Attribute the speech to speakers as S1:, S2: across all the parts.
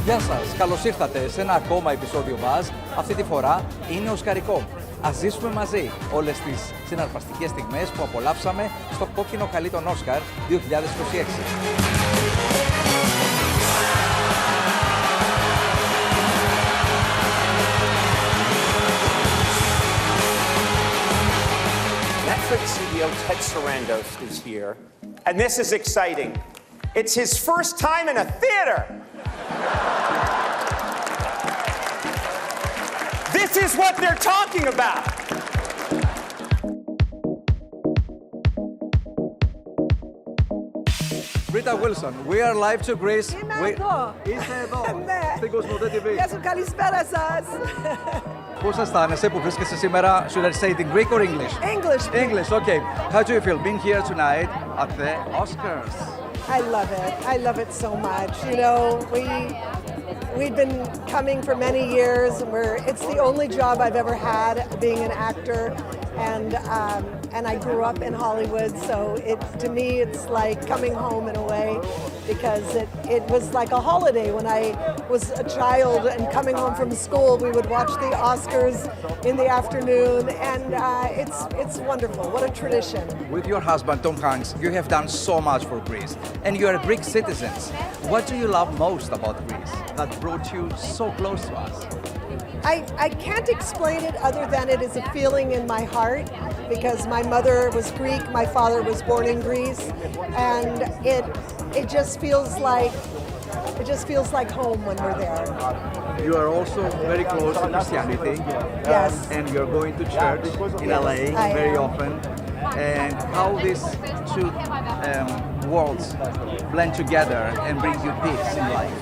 S1: Γεια σας, καλώς ήρθατε σε ένα ακόμα επεισόδιο Buzz. Αυτή τη φορά είναι οσκαρικό. Ας ζήσουμε μαζί όλες τις συναρπαστικές στιγμές που απολαύσαμε στο κόκκινο χαλί των Όσκαρ 2026.
S2: Netflix CEO Ted Sarandos is here, and this is exciting. It's his first time in a theater. This is what they're talking about.
S1: Rita Wilson, we are live to Greece.
S3: Είμαι εδώ.
S1: Είσαι εδώ,
S3: Ναι.
S1: στην Κοσμοτέ TV.
S3: Γεια σου, καλησπέρα σας.
S1: Πώς αισθάνεσαι που βρίσκεσαι σήμερα, should I say it in Greek or English?
S3: English.
S1: English, okay. How do you feel being here tonight at the Oscars?
S3: I love it. I love it so much. You know, we've been coming for many years, and it's the only job I've ever had, being an actor, and I grew up in Hollywood, so to me it's like coming home in a way, because it was like a holiday when I was a child and coming home from school. We would watch the Oscars in the afternoon, and it's wonderful. What a tradition.
S1: With your husband, Tom Hanks, you have done so much for Greece, and you are Greek citizens. What do you love most about Greece that brought you so close to us?
S3: I can't explain it other than it is a feeling in my heart, because my mother was Greek, my father was born in Greece, and it just feels like home when we're there.
S1: You are also very close to Christianity.
S3: Yes.
S1: And you're going to church in LA very often. And how these two worlds blend together and bring you peace in life.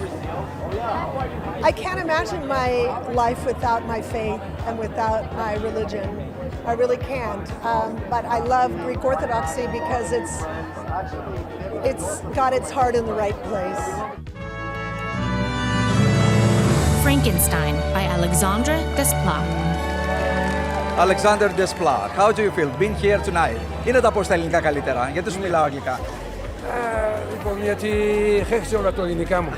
S3: I can't imagine my life without my faith and without my religion. I really can't. But I love Greek Orthodoxy because it's got its heart in the right place.
S4: Frankenstein by Alexandre Desplat.
S1: Alexander Desplat, how do you feel being here tonight? Είναι τα πω στα ελληνικά καλύτερα, γιατί σου μιλάω αγγλικά.
S5: Λοιπόν, γιατί χέξε όλα τα ελληνικά μου.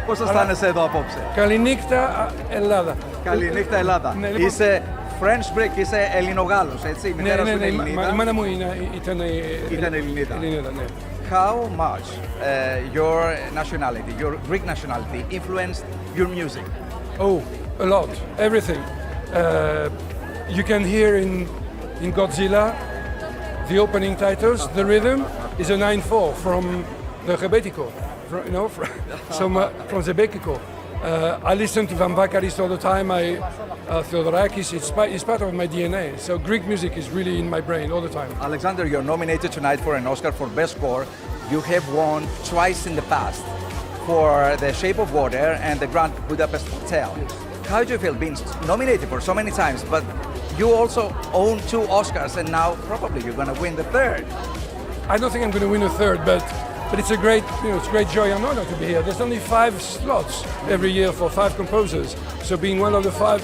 S1: Πώς αισθάνεσαι εδώ απόψε?
S5: Καληνύχτα Ελλάδα.
S1: Καληνύχτα Ελλάδα.
S5: Ναι, λοιπόν.
S1: Είσαι French Greek, είσαι Ελληνογάλος, έτσι? Η μητέρα σου είναι Ελληνίδα.
S5: Η μάνα μου ήταν
S1: Ελληνίδα.
S5: ναι.
S1: How much your nationality, your Greek nationality, influenced your music?
S5: Oh, a lot. Everything. You can hear in Godzilla the opening titles. The rhythm is a 9/4 from the Rebetiko, from the Bekiko. I listen to Van Vakaris all the time. Theodorakis, it's part of my DNA. So Greek music is really in my brain all the time.
S1: Alexander, you're nominated tonight for an Oscar for Best Score. You have won twice in the past for The Shape of Water and the Grand Budapest Hotel. How do you feel being nominated for so many times, but you also own 2 Oscars and now probably you're going to win the third?
S5: I don't think I'm going to win a third, but it's a great, it's great joy and honor to be here. There's only 5 slots every year for 5 composers, so being one of the 5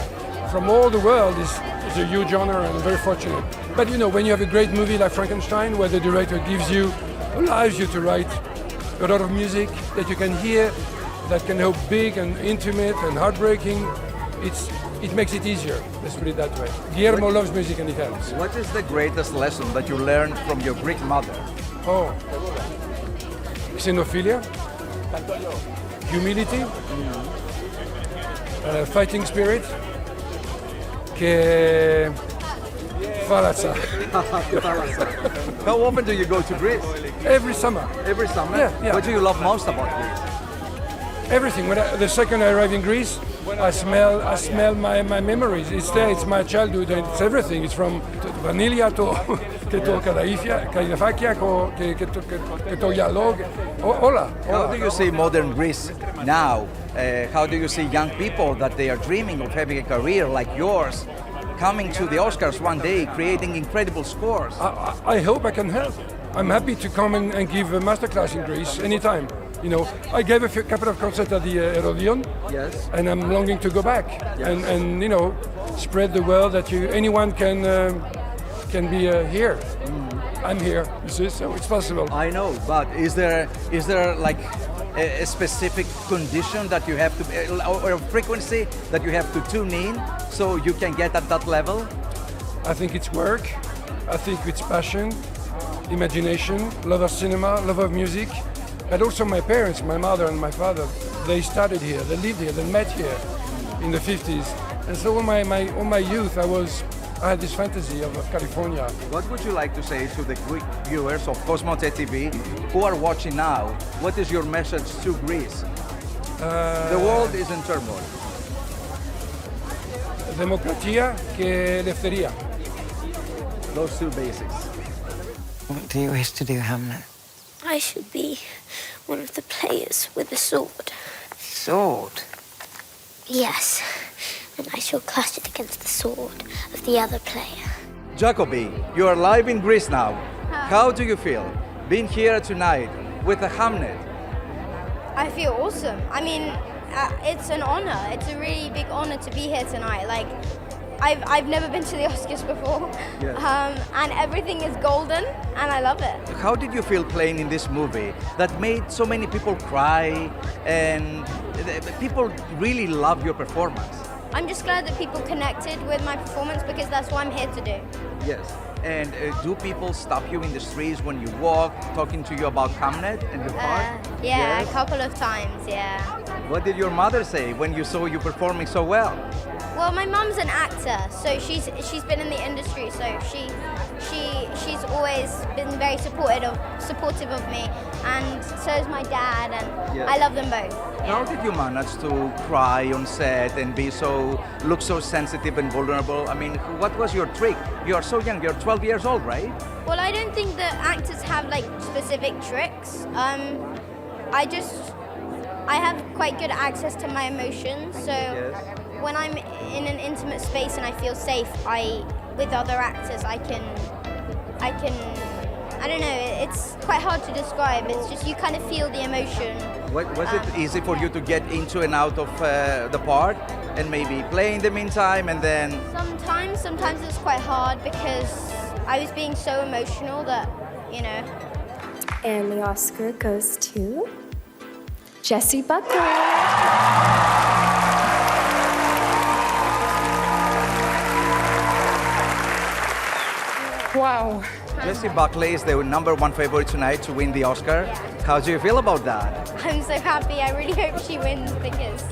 S5: from all the world is a huge honor, and I'm very fortunate. But when you have a great movie like Frankenstein, where the director allows you to write a lot of music that you can hear, that can go big and intimate and heartbreaking, it makes it easier. Let's put it that way. Guillermo loves music and it helps.
S1: What is the greatest lesson that you learned from your Greek mother?
S5: Oh, xenophilia, humility, fighting spirit, και θάλασσα.
S1: How often do you go to Greece?
S5: Every summer.
S1: Every summer?
S5: Yeah.
S1: What do you love most about Greece?
S5: Everything. The second I arrive in Greece, I smell my memories. It's there. It's my childhood. And it's everything. It's from vanilla και το καϊναφάκια και το γυαλό. Όλα.
S1: How do you see modern Greece now? How do you see young people that they are dreaming of having a career like yours, coming to the Oscars one day, creating incredible scores?
S5: I hope I can help. I'm happy to come and give a masterclass in Greece anytime. I gave a couple of concerts at the Herodion,
S1: Yes.
S5: and I'm longing to go back and spread the word that anyone can be here. I'm here, you see, so it's possible.
S1: I know, but is there like a specific condition that you have to, or a frequency that you have to tune in so you can get at that level?
S5: I think it's work. I think it's passion, imagination, love of cinema, love of music. And also my parents, my mother and my father, they started here, they lived here, they met here in the 50s. And so all my youth, I had this fantasy of California.
S1: What would you like to say to the Greek viewers of Cosmote TV who are watching now? What is your message to Greece? The world is in turmoil.
S5: Δημοκρατία και ελευθερία.
S1: Those two basics.
S6: What do you wish to do, Hamlet?
S7: I should be one of the players with a sword.
S6: Sword?
S7: Yes, and I shall clash it against the sword of the other player.
S1: Jacobi, you are live in Greece now. How do you feel being here tonight with the Hamlet?
S8: I feel awesome. I mean, it's an honor. It's a really big honor to be here tonight. Like, I've never been to the Oscars before,
S1: Yes.
S8: And everything is golden, and I love it.
S1: How did you feel playing in this movie that made so many people cry and people really love your performance?
S8: I'm just glad that people connected with my performance because that's what I'm here to do.
S1: Yes. And do people stop you in the streets when you walk, talking to you about Hamlet and your part?
S8: Yeah,
S1: Yes.
S8: a couple of times, yeah.
S1: What did your mother say when you saw you performing so well?
S8: Well, my mum's an actor, so she's been in the industry, so she's always been very supportive of me, and so is my dad, and
S1: Yes.
S8: I love them both.
S1: How did you manage to cry on set and look so sensitive and vulnerable? I mean, what was your trick? You are so young, you're 12 years old, right?
S8: Well, I don't think that actors have like specific tricks. I have quite good access to my emotions, so
S1: Yes.
S8: when I'm in an intimate space and I feel safe, with other actors, I can, I don't know, it's quite hard to describe. It's just you kind of feel the emotion.
S1: Was it easy for you to get into and out of the part and maybe play in the meantime and then?
S8: Sometimes it's quite hard because I was being so emotional that, you know.
S9: And the Oscar goes to Jessie Buckley.
S10: Wow.
S1: Jessie Buckley is the #1 favorite tonight to win the Oscar. How do you feel about that?
S8: I'm so happy. I really hope she wins because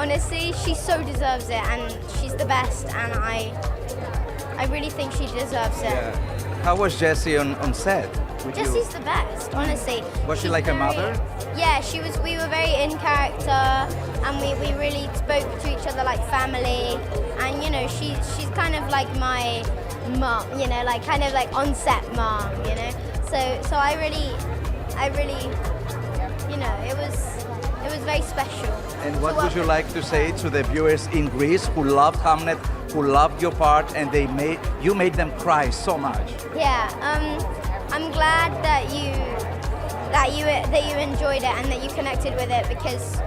S8: honestly, she so deserves it and she's the best and I really think she deserves it.
S1: How was Jessie on set? with you?
S8: Jessie's the best, honestly.
S1: Was she
S8: She's
S1: like a mother?
S8: Yeah, she was. We were very in character, and we really spoke to each other like family. And you know, she's kind of like my mom. You know, like kind of like on-set mom. You know, so I really, you know, it was very special.
S1: And what would you like to say to the viewers in Greece who loved Hamlet, who loved your part, and you made them cry so much?
S8: Yeah, I'm glad that you enjoyed it and that you connected with it because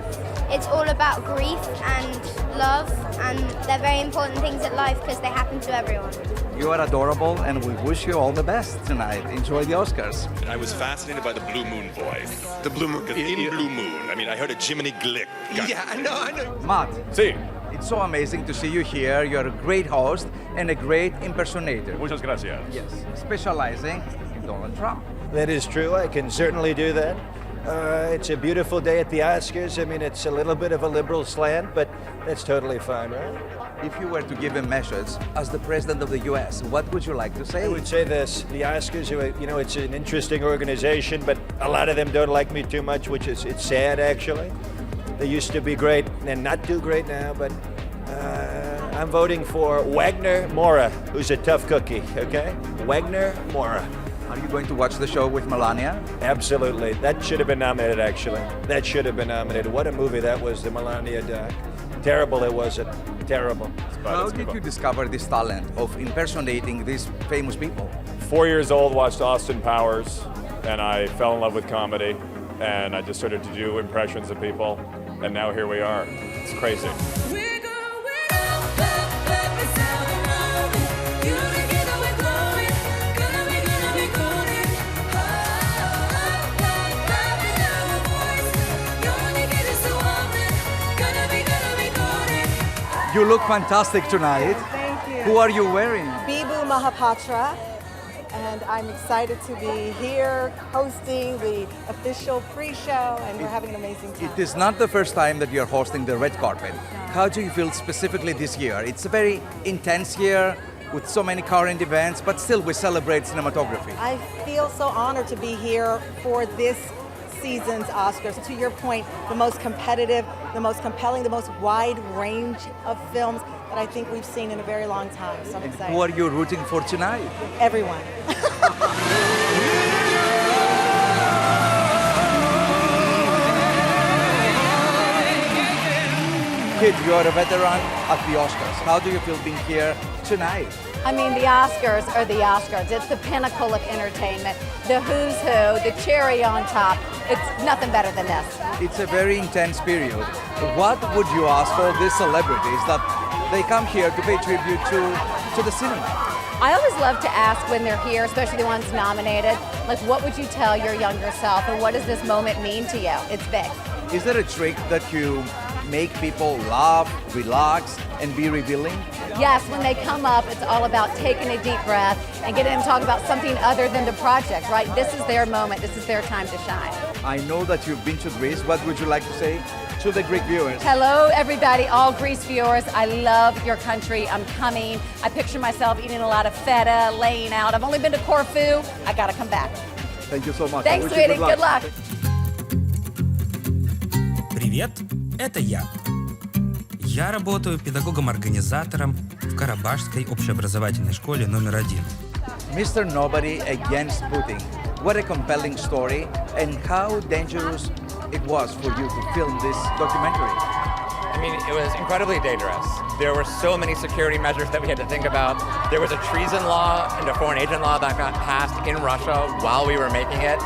S8: it's all about grief and love, and they're very important things in life because they happen to everyone.
S1: You are adorable, and we wish you all the best tonight. Enjoy the Oscars.
S11: I was fascinated by the Blue Moon voice.
S12: The Blue Moon.
S11: In Blue Moon. I mean, I heard a Jiminy Glick.
S12: Yeah, I know.
S1: Matt,
S11: See.
S1: it's so amazing to see you here. You're a great host and a great impersonator.
S11: Muchas gracias.
S1: Yes, specializing in Donald Trump.
S13: That is true. I can certainly do that. It's a beautiful day at the Oscars. I mean, it's a little bit of a liberal slant, but that's totally fine, right?
S1: If you were to give a message as the president of the U.S., what would you like to say?
S13: I would say this: the Oscars, you know, it's an interesting organization, but a lot of them don't like me too much, which is it's sad actually. They used to be great and not too great now, but I'm voting for Wagner Moura, who's a tough cookie. Okay, Wagner Moura.
S1: Are you going to watch the show with Melania?
S13: Absolutely. That should have been nominated, actually. That should have been nominated. What a movie that was, the Melania doc. Terrible it wasn't. Terrible.
S1: How did you discover this talent of impersonating these famous people?
S14: 4 years old, watched Austin Powers, and I fell in love with comedy, and I just started to do impressions of people, and now here we are. It's crazy.
S1: You look fantastic tonight.
S3: Thank you.
S1: Who are you wearing?
S3: Bibu Mahapatra, and I'm excited to be here hosting the official pre-show, and we're having an amazing time.
S1: It is not the first time that you're hosting the red carpet. How do you feel specifically this year? It's a very intense year with so many current events, but still we celebrate cinematography.
S3: I feel so honored to be here for this season's Oscars. To your point, the most competitive, the most compelling, the most wide range of films that I think we've seen in a very long time. So I'm excited.
S1: Who are you rooting for tonight?
S3: Everyone.
S1: Kid, you are a veteran at the Oscars. How do you feel being here tonight?
S10: I mean, the Oscars are the Oscars. It's the pinnacle of entertainment. The who's who, the cherry on top. It's nothing better than this.
S1: It's a very intense period. What would you ask all these celebrities that they come here to pay tribute to the cinema?
S10: I always love to ask when they're here, especially the ones nominated, like, what would you tell your younger self, and what does this moment mean to you? It's big.
S1: Is there a trick that you make people laugh, relax, and be revealing?
S10: Yes, when they come up, it's all about taking a deep breath and getting them to talk about something other than the project, right? This is their moment. This is their time to shine.
S1: I know that you've been to Greece. What would you like to say to the Greek viewers?
S10: Hello, everybody, all Greece viewers. I love your country. I'm coming. I picture myself eating a lot of feta, laying out. I've only been to Corfu. I got to come back.
S1: Thank you so much.
S10: Thanks, sweetie. Good luck.
S12: Привет, это я. Я работаю педагогом-организатором в Карабашской общеобразовательной школе номер 1.
S1: Mr. Nobody Against Putin. What a compelling story, and how dangerous it was for you to film this documentary.
S15: I mean, it was incredibly dangerous. There were so many security measures that we had to think about. There was a treason law and a foreign agent law that got passed in Russia while we were making it,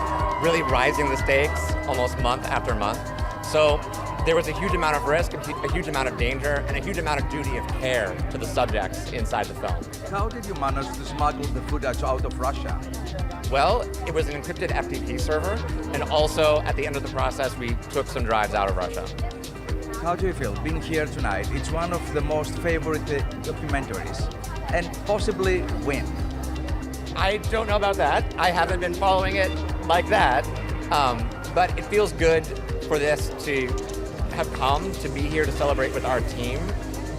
S15: really rising the stakes almost month after month. So there was a huge amount of risk, a huge amount of danger, and a huge amount of duty of care to the subjects inside the film.
S1: How did you manage to smuggle the footage out of Russia?
S15: Well, it was an encrypted FTP server, and also at the end of the process, we took some drives out of Russia.
S1: How do you feel being here tonight? It's one of the most favorite documentaries, and possibly win.
S15: I don't know about that. I haven't been following it like that, but it feels good for this to have come, to be here to celebrate with our team,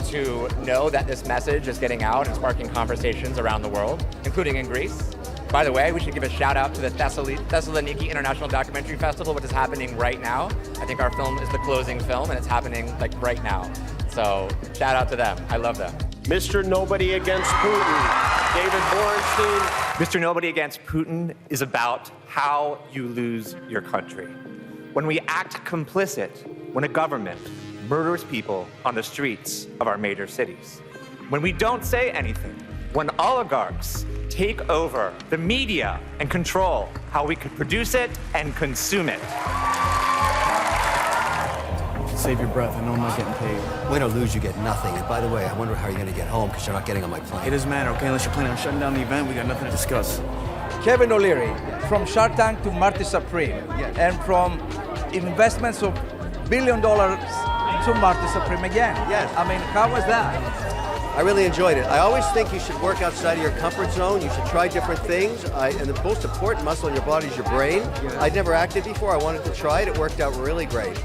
S15: to know that this message is getting out and sparking conversations around the world, including in Greece. By the way, we should give a shout out to the Thessaloniki International Documentary Festival, which is happening right now. I think our film is the closing film, and it's happening like right now. So shout out to them. I love them.
S2: Mr. Nobody Against Putin, David Borenstein.
S15: Mr. Nobody Against Putin is about how you lose your country. When we act complicit, when a government murders people on the streets of our major cities. When we don't say anything, when oligarchs take over the media and control how we could produce it and consume it.
S16: Save your breath. I know I'm not getting paid.
S17: Win or lose, you get nothing. And by the way, I wonder how you're going to get home because you're not getting on my plane.
S16: It doesn't matter, okay? Unless you're planning on shutting down the event, we got nothing to discuss.
S1: Kevin O'Leary, from Shark Tank to Marty Supreme, and from investments of $1 billion to Marty Supreme again.
S17: Yes.
S1: I mean, how was that?
S17: I really enjoyed it. I always think you should work outside of your comfort zone. You should try different things. And the most important muscle in your body is your brain. Yeah. I'd never acted before. I wanted to try it. It worked out really great.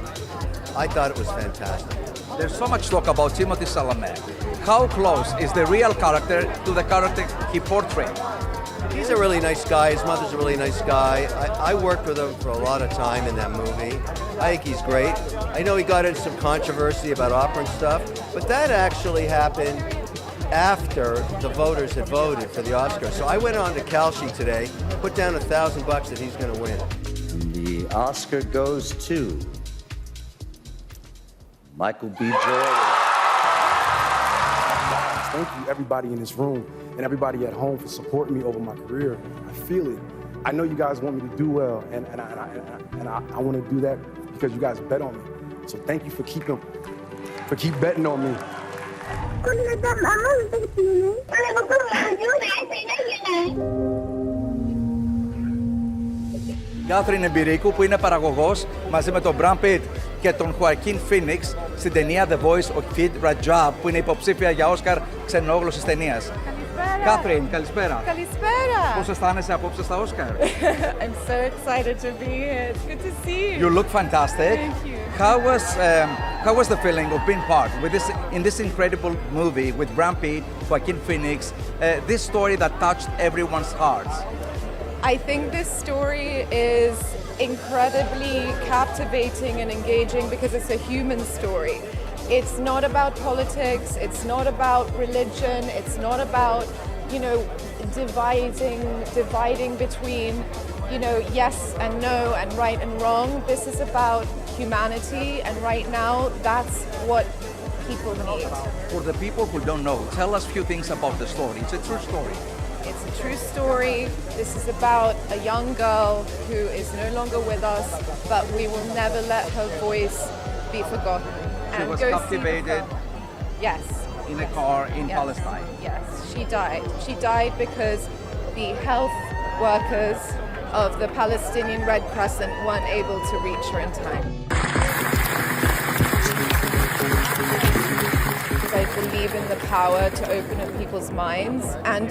S17: I thought it was fantastic.
S1: There's so much talk about Timothée Chalamet. How close is the real character to the character he portrayed?
S17: He's a really nice guy. His mother's a really nice guy. I worked with him for a lot of time in that movie. I think he's great. I know he got into some controversy about opera and stuff, but that actually happened after the voters had voted for the Oscar. So I went on to Kalshi today, put down $1,000 that he's going to win.
S18: And the Oscar goes to Michael B. Jordan.
S19: Thank you, everybody in this room and everybody at home for supporting me over my career. I feel it. I know you guys want me to do well, and I want to do that because you guys bet on me. So thank you for keep betting on me.
S1: Κάθριν Εμπειρίκου, που είναι παραγωγός μαζί με τον Brad Pitt και τον Joaquin Phoenix στην ταινία The Voice ο Kid Rajab που είναι υποψήφια για Όσκαρ ξενόγλωσσης ταινίας. Κάθριν, καλησπέρα.
S20: Καλησπέρα.
S1: Πώς αισθάνεσαι απόψε στα Όσκαρ?
S20: I'm so excited to be here. It's good to see you.
S1: You look fantastic.
S20: Thank you.
S1: How was the feeling of being part with this incredible movie with Brad Pitt, Joaquin Phoenix, this story that touched everyone's hearts?
S20: I think this story is incredibly captivating and engaging because it's a human story. It's not about politics, it's not about religion, it's not about, you know, dividing between, you know, yes and no and right and wrong. This is about humanity, and right now that's what people need.
S1: For the people who don't know, tell us a few things about the story. It's a true story.
S20: It's a true story. This is about a young girl who is no longer with us, but we will never let her voice be forgotten.
S1: She was captivated.
S20: Yes.
S1: In a car in Palestine.
S20: Yes, she died. She died because the health workers of the Palestinian Red Crescent weren't able to reach her in time. I believe in the power to open up people's minds and,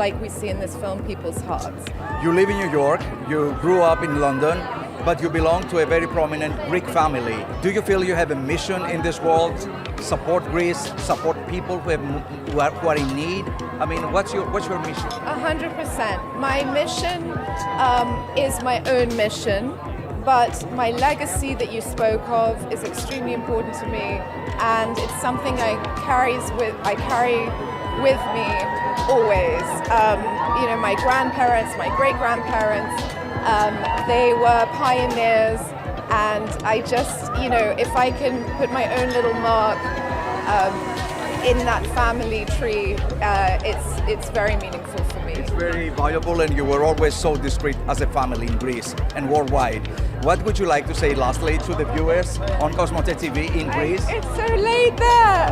S20: like we see in this film, people's hearts.
S1: You live in New York, you grew up in London, but you belong to a very prominent Greek family. Do you feel you have a mission in this world? Support Greece, support people who are in need? I mean, what's your mission?
S20: 100%. My mission is my own mission, but my legacy that you spoke of is extremely important to me, and it's something I carry with me always. You know, my grandparents, my great-grandparents, they were pioneers, and I just, you know, if I can put my own little mark in that family tree, it's very meaningful for me.
S1: It's very valuable, and you were always so discreet as a family in Greece and worldwide. What would you like to say lastly to the viewers on Cosmote TV in Greece?
S20: It's so late there.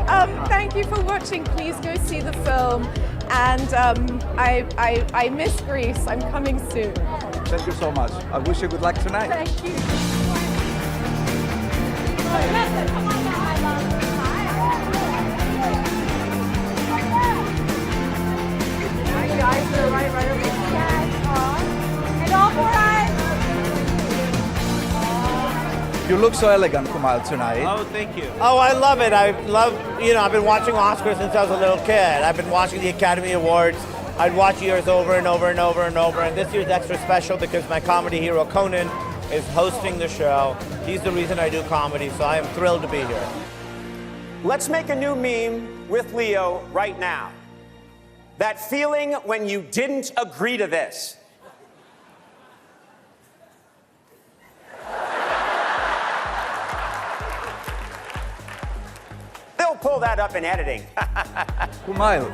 S20: Thank you for watching. Please go see the film. And I miss Greece. I'm coming soon.
S1: Thank you so much. I wish you good luck tonight.
S20: Thank you.
S1: You look so elegant, Kumail, tonight.
S21: Oh, thank you. Oh, I love it. I've been watching Oscars since I was a little kid. I've been watching the Academy Awards. I'd watch years over and over and over and over. And this year's extra special because my comedy hero, Conan, is hosting the show. He's the reason I do comedy, so I am thrilled to be here.
S2: Let's make a new meme with Leo right now. That feeling when you didn't agree to this. They'll pull that up in editing.
S1: Kumail,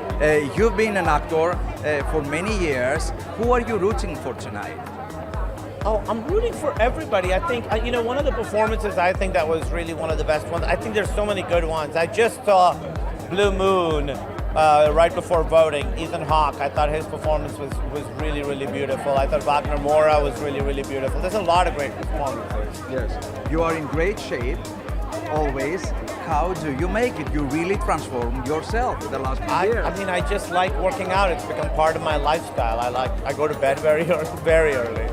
S1: you've been an actor for many years. Who are you rooting for tonight?
S21: Oh, I'm rooting for everybody. I think, you know, one of the performances I think that was really one of the best ones. I think there's so many good ones. I just saw Blue Moon right before voting. Ethan Hawke, I thought his performance was really, really beautiful. I thought Wagner Moura was really, really beautiful. There's a lot of great performances.
S1: Yes. You are in great shape, always. How do you make it? You really transform yourself in the last few years.
S21: I mean, I just like working out. It's become part of my lifestyle. I go to bed very early.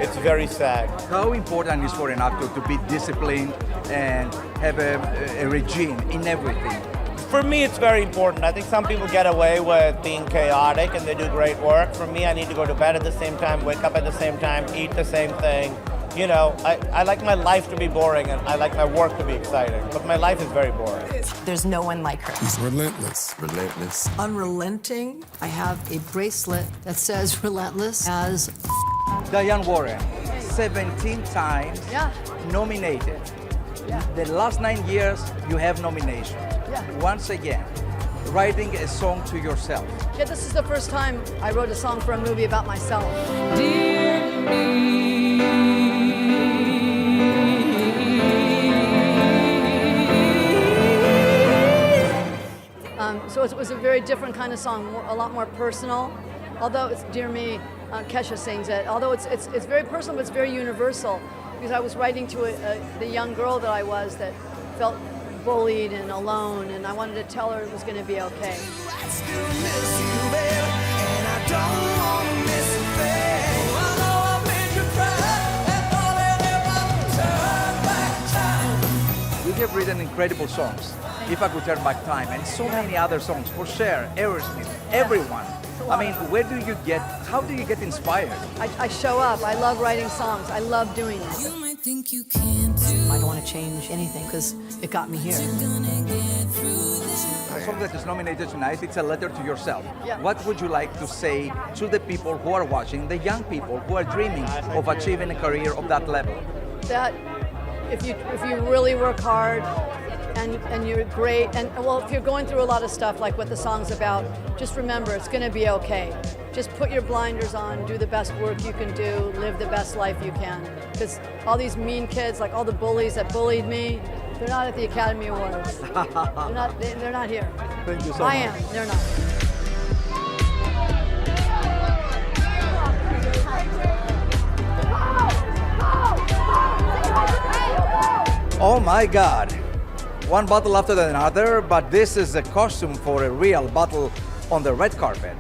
S21: It's very sad.
S1: How important is for an actor to be disciplined and have a regime in everything?
S21: For me, it's very important. I think some people get away with being chaotic and they do great work. For me, I need to go to bed at the same time, wake up at the same time, eat the same thing. You know, I like my life to be boring and I like my work to be exciting, but my life is very boring.
S22: There's no one like her.
S23: She's relentless. Relentless.
S24: Unrelenting. I have a bracelet that says relentless as
S1: Diane Warren, 17 times nominated. The last 9 years, you have nominations. Once again, writing a song to yourself.
S24: Yeah, this is the first time I wrote a song for a movie about myself. Dear me. So it was a very different kind of song, a lot more personal. Although it's Dear Me, Kesha sings it. Although it's very personal, but it's very universal. Because I was writing to the young girl that I was that felt bullied and alone, and I wanted to tell her it was going to be okay.
S1: You have written incredible songs. If I Could Turn Back Time, and so many other songs for Cher, Aerosmith, everyone. I mean, how do you get inspired?
S24: I show up. I love writing songs. I love doing this.
S4: I don't want to change anything because it got me here.
S1: The song that is nominated tonight, it's a letter to yourself.
S24: Yeah.
S1: What would you like to say to the people who are watching, the young people who are dreaming of achieving a career of that level?
S24: That if you really work hard and you're great, and well, if you're going through a lot of stuff like what the song's about, just remember it's going to be okay. Just put your blinders on, do the best work you can do, live the best life you can. Because all these mean kids, like all the bullies that bullied me, they're not at the Academy Awards. They're not here.
S1: Thank you so
S24: I
S1: much.
S24: am. They're not.
S1: Oh my God. One battle after another, but this is a costume for a real battle on the red carpet.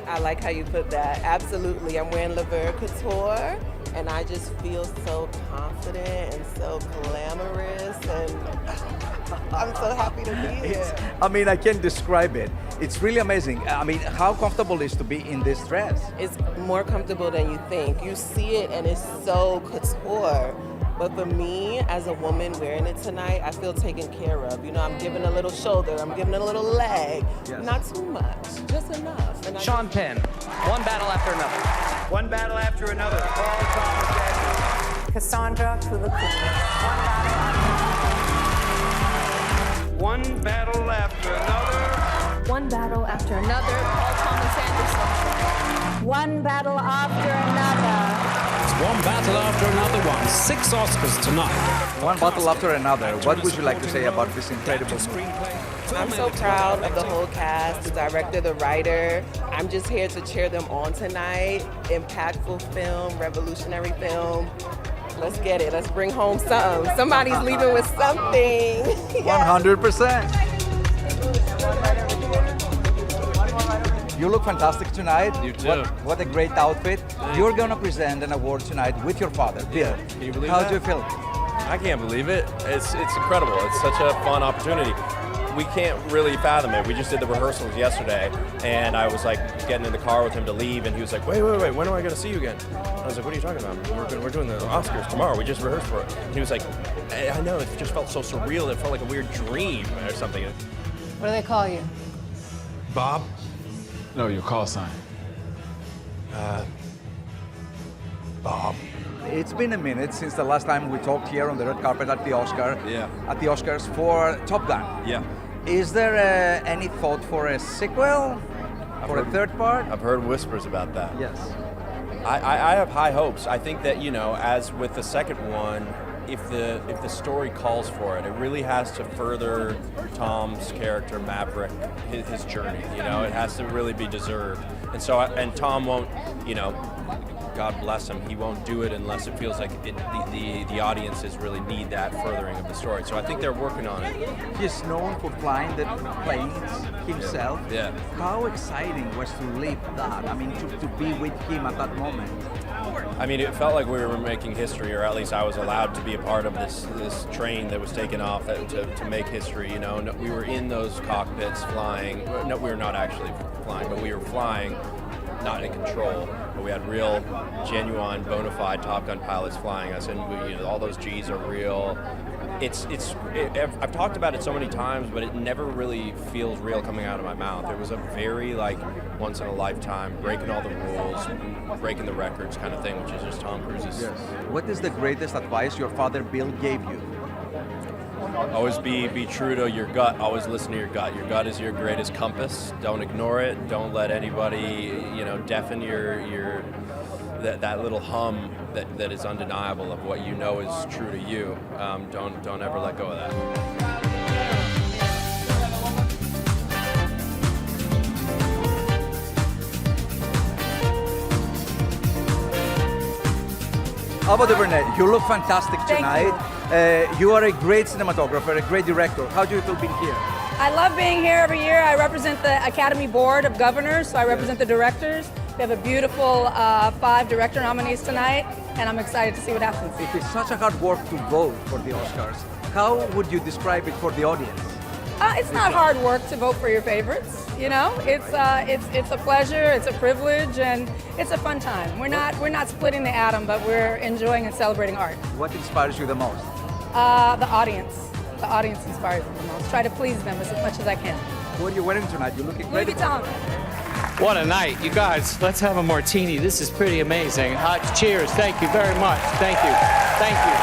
S5: I like how you put that. Absolutely. I'm wearing Lever Couture, and I just feel so confident and so glamorous, and I'm so happy to be here.
S1: I mean, I can't describe it. It's really amazing. I mean, how comfortable is to be in this dress?
S5: It's more comfortable than you think. You see it, and it's so couture. But for me, as a woman wearing it tonight, I feel taken care of. You know, I'm giving a little shoulder, I'm giving a little leg.
S1: Yes.
S5: Not too much, just enough. And
S6: Sean Penn, one battle after another.
S2: One battle after another. Paul Thomas Anderson.
S22: Cassandra Kulukuchi.
S2: One battle after another.
S22: One battle after another. Paul Thomas Anderson. One battle after another.
S25: One battle after another one. 6 Oscars tonight.
S1: One battle after another. What would you like to say about this incredible screenplay?
S5: I'm so proud of the whole cast, the director, the writer. I'm just here to cheer them on tonight. Impactful film, revolutionary film. Let's get it. Let's bring home something. Somebody's leaving with something.
S1: 100%. You look fantastic tonight.
S16: You too.
S1: What a great outfit. You're going to present an award tonight with your father, Bill.
S16: Can you believe
S1: How
S16: that?
S1: do you feel?
S16: I can't believe it. It's incredible. It's such a fun opportunity. We can't really fathom it. We just did the rehearsals yesterday, and I was like getting in the car with him to leave, and he was like, wait, when am I going to see you again? I was like, what are you talking about? We're doing the Oscars tomorrow. We just rehearsed for it. And he was like, I know, it just felt so surreal. It felt like a weird dream or something.
S24: What do they call you?
S16: Bob?
S26: No, your call sign.
S16: Bob.
S1: It's been a minute since the last time we talked here on the red carpet at the Oscars for Top Gun.
S16: Yeah.
S1: Is there any thought for a sequel? For a third part?
S16: I've heard whispers about that.
S1: Yes.
S16: I have high hopes. I think that, as with the second one, if the story calls for it, it really has to further Tom's character, Maverick, his journey. It has to really be deserved. And Tom won't, God bless him, he won't do it unless it feels like the audiences really need that furthering of the story. So I think they're working on it.
S1: He's known for flying the planes himself.
S16: Yeah.
S1: How exciting was to live that? I mean, to be with him at that moment.
S16: I mean, it felt like we were making history, or at least I was allowed to be a part of this train that was taken off to make history. We were in those cockpits flying. No, we were not actually flying, but we were flying, not in control. But we had real, genuine, bona fide Top Gun pilots flying us, and all those G's are real. I've talked about it so many times, but it never really feels real coming out of my mouth. It was a very once in a lifetime, breaking all the rules, breaking the records kind of thing, which is just Tom Cruise's.
S1: Yes. What is the greatest advice your father Bill gave you?
S16: Always be true to your gut. Always listen to your gut. Your gut is your greatest compass. Don't ignore it. Don't let anybody, deafen your that little hum that is undeniable of what you know is true to you. Don't ever let go of that.
S1: Ava DuVernay, you look fantastic tonight. You are a great cinematographer, a great director. How do you feel being here?
S7: I love being here every year. I represent the Academy Board of Governors, so I represent the directors. We have a beautiful 5 director nominees tonight, and I'm excited to see what happens.
S1: It is such a hard work to vote for the Oscars. How would you describe it for the audience?
S7: It's not hard work to vote for your favorites. You know, it's a pleasure, it's a privilege, and it's a fun time. We're not splitting the atom, but we're enjoying and celebrating art.
S1: What inspires you the most?
S7: The audience. The audience inspires me the most. Try to please them as much as I can.
S1: What are you wearing tonight? You look
S7: Louis
S1: incredible.
S7: Vuitton.
S25: What a night. You guys, let's have a martini. This is pretty amazing. Hot cheers. Thank you very much. Thank you. Thank you.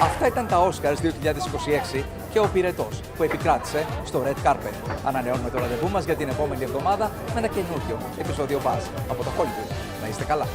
S1: Αυτά ήταν τα Oscars 2026 και ο πυρετός που επικράτησε στο Red Carpet. Ανανεώνουμε το ραντεβού μας για την επόμενη εβδομάδα με ένα καινούριο επεισόδιο Buzz από το Hollywood. Να είστε καλά.